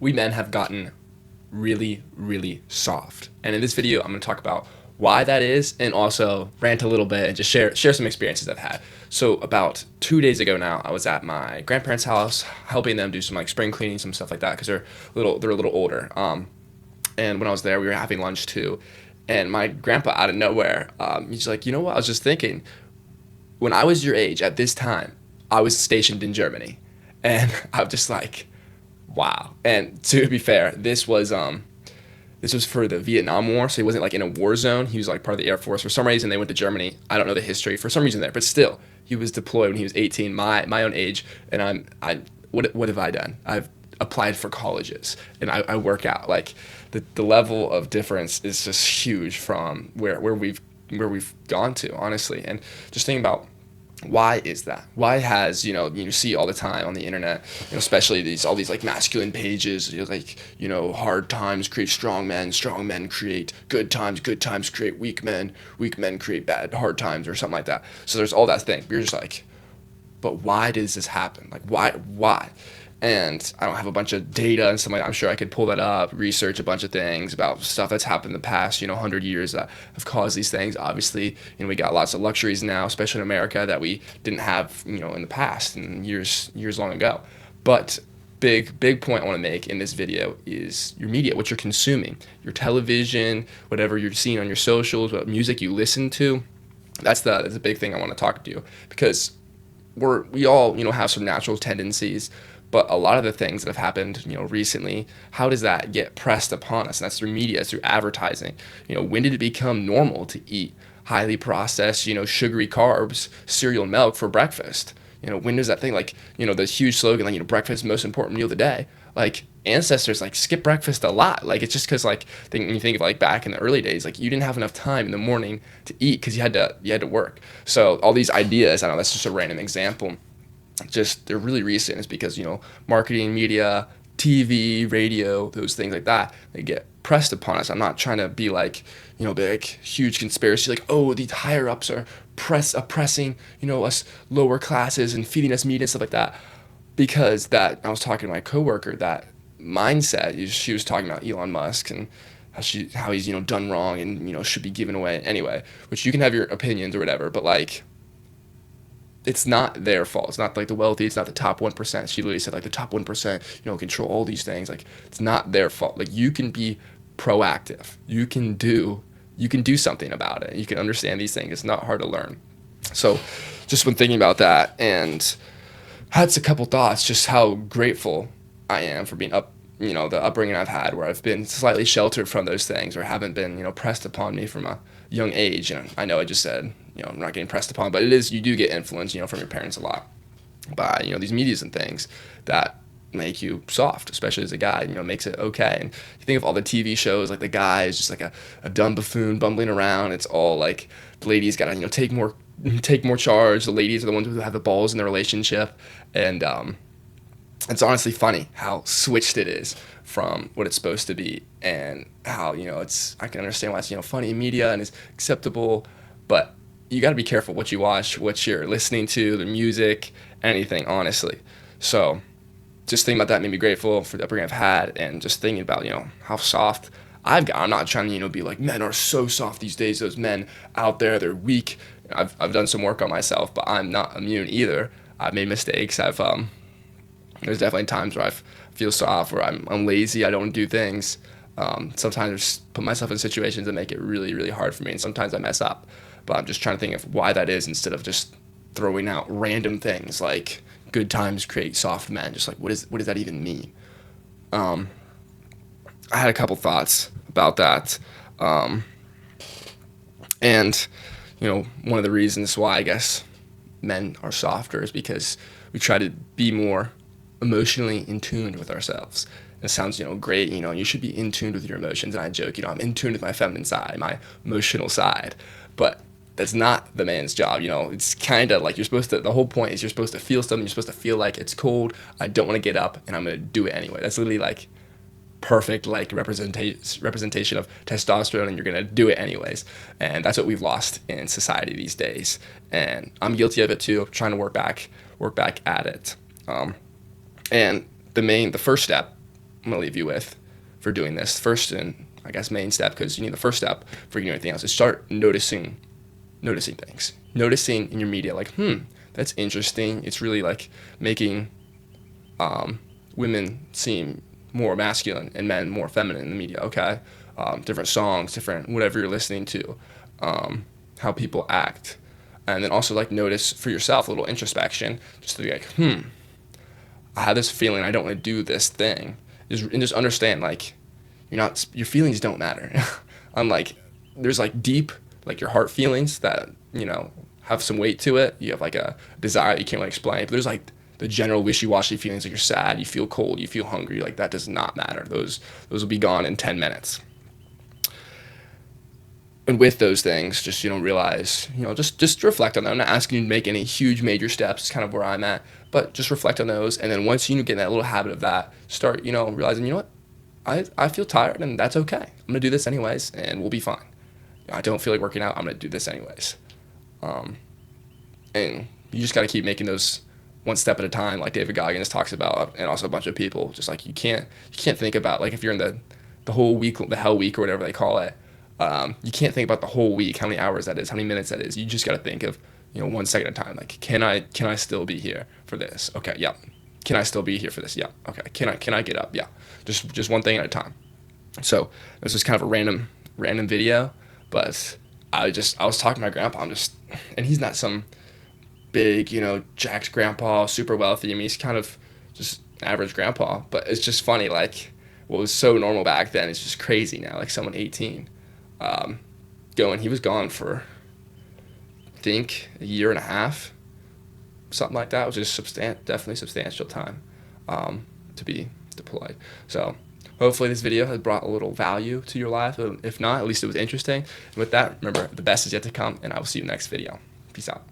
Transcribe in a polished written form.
we men have gotten really, really soft. And in this video, I'm going to talk about why that is and also rant a little bit and just share some experiences I've had. So about 2 days ago now, I was at my grandparents' house helping them do some like spring cleaning, some stuff like that because they're a little older. And when I was there, we were having lunch too. And my grandpa out of nowhere, he's like, you know what? I was just thinking, when I was your age at this time, I was stationed in Germany, and I'm just like, wow. And to be fair, this was for the Vietnam War, so he wasn't like in a war zone. He was like part of the Air Force. For some reason, they went to Germany. I don't know the history for some reason there, but still, he was deployed when he was 18, my own age. And what have I done? I've applied for colleges, and I work out. Like the level of difference is just huge from where we've gone to, honestly. And just thinking about why is that? Why has you see all the time on the internet, especially all these like masculine pages, like hard times create strong men create good times create weak men create bad hard times or something like that. So there's all that thing. You're just like, but why does this happen? Like why? And I don't have a bunch of data and stuff like that. I'm sure I could pull that up, research a bunch of things about stuff that's happened in the past, 100 years that have caused these things. Obviously, we got lots of luxuries now, especially in America, that we didn't have, in the past and years long ago. But big point I want to make in this video is your media, what you're consuming, your television, whatever you're seeing on your socials, what music you listen to. That's the big thing I want to talk to you, because we all have some natural tendencies, but a lot of the things that have happened recently, how does that get pressed upon us? And that's through media, through advertising. When did it become normal to eat highly processed sugary carbs, cereal and milk for breakfast? When does that thing, like the huge slogan, like breakfast is the most important meal of the day, like ancestors like skip breakfast a lot. Like it's just because like when you think of like back in the early days, like you didn't have enough time in the morning to eat because you had to work. So all these ideas, I don't know, that's just a random example, just they're really recent. Is because marketing, media, TV, radio, those things like that, they get pressed upon us. I'm not trying to be like big huge conspiracy, like, oh, the higher ups are oppressing us lower classes and feeding us meat and stuff like that. Because that, I was talking to my coworker, that mindset she was talking about Elon Musk and how he's done wrong and should be given away anyway, which you can have your opinions or whatever, but like it's not their fault. It's not like the wealthy. It's not the top 1%. She literally said like the top 1%, control all these things. Like it's not their fault. Like you can be proactive. You can do something about it. You can understand these things. It's not hard to learn. So just when thinking about that, and had a couple thoughts, just how grateful I am for being the upbringing I've had, where I've been slightly sheltered from those things, or haven't been, pressed upon me from a young age. And I know I just said, I'm not getting pressed upon, but you do get influence, from your parents a lot by, these medias and things that make you soft, especially as a guy, makes it okay. And you think of all the TV shows, like the guy is just like a dumb buffoon bumbling around. It's all like the ladies gotta, take more charge. The ladies are the ones who have the balls in the relationship. And it's honestly funny how switched it is from what it's supposed to be, and how I can understand why it's funny in media and is acceptable, but you got to be careful what you watch, what you're listening to, the music, anything, honestly. So just thinking about that made me grateful for the upbringing I've had, and just thinking about how soft I've got. I'm not trying to be like, men are so soft these days, those men out there, they're weak. I've done some work on myself, but I'm not immune either. I've made mistakes. There's definitely times where I feel soft, where I'm lazy, I don't do things. Sometimes I just put myself in situations that make it really, really hard for me, and sometimes I mess up. But I'm just trying to think of why that is, instead of just throwing out random things like good times create soft men. Just like, what does that even mean? I had a couple thoughts about that. And one of the reasons why I guess men are softer is because we try to be more emotionally in tune with ourselves. It sounds, great, you should be in tune with your emotions. And I joke, I'm in tune with my feminine side, my emotional side. But that's not the man's job. It's kind of like the whole point is you're supposed to feel something. You're supposed to feel like it's cold. I don't want to get up, and I'm going to do it anyway. That's literally like perfect like representation of testosterone, and you're going to do it anyways. And that's what we've lost in society these days. And I'm guilty of it too, trying to work back at it. And the first step I'm gonna leave you with for doing this. First and I guess main step, because you need the first step for you to do anything else, is start noticing things. Noticing in your media, like, that's interesting. It's really like making women seem more masculine and men more feminine in the media. Okay, different songs, different whatever you're listening to, how people act, and then also like notice for yourself a little introspection, just to be like, I have this feeling I don't want to do this thing, and just understand like your feelings don't matter. Unlike there's like deep like your heart feelings that have some weight to it. You have like a desire you can't really explain, but there's like the general wishy-washy feelings, like you're sad, you feel cold, you feel hungry, like that does not matter. Those will be gone in 10 minutes. And with those things, just realize, just reflect on them. I'm not asking you to make any huge major steps. It's kind of where I'm at, but just reflect on those. And then once you get in that little habit of that, start realizing, what, I feel tired, and that's okay. I'm gonna do this anyways, and we'll be fine. I don't feel like working out. I'm gonna do this anyways. And you just got to keep making those one step at a time, like David Goggins talks about, and also a bunch of people. Just like you can't think about, like, if you're in the whole week, the hell week or whatever they call it. You can't think about the whole week, how many hours that is, how many minutes that is. You just got to think of 1 second at a time. Like, can I still be here for this? Okay, yeah. Can I still be here for this? Yeah. Okay. Can I get up? Yeah. Just one thing at a time. So this was kind of a random video, but I was talking to my grandpa. And he's not some big, jacked grandpa, super wealthy. I mean, he's kind of just average grandpa, but it's just funny, like, what was so normal back then is just crazy now. Like, someone 18, he was gone for, I think, a year and a half, something like that, which is definitely substantial time, to be deployed. So hopefully this video has brought a little value to your life. If not, at least it was interesting. And with that, remember, the best is yet to come, and I will see you next video. Peace out.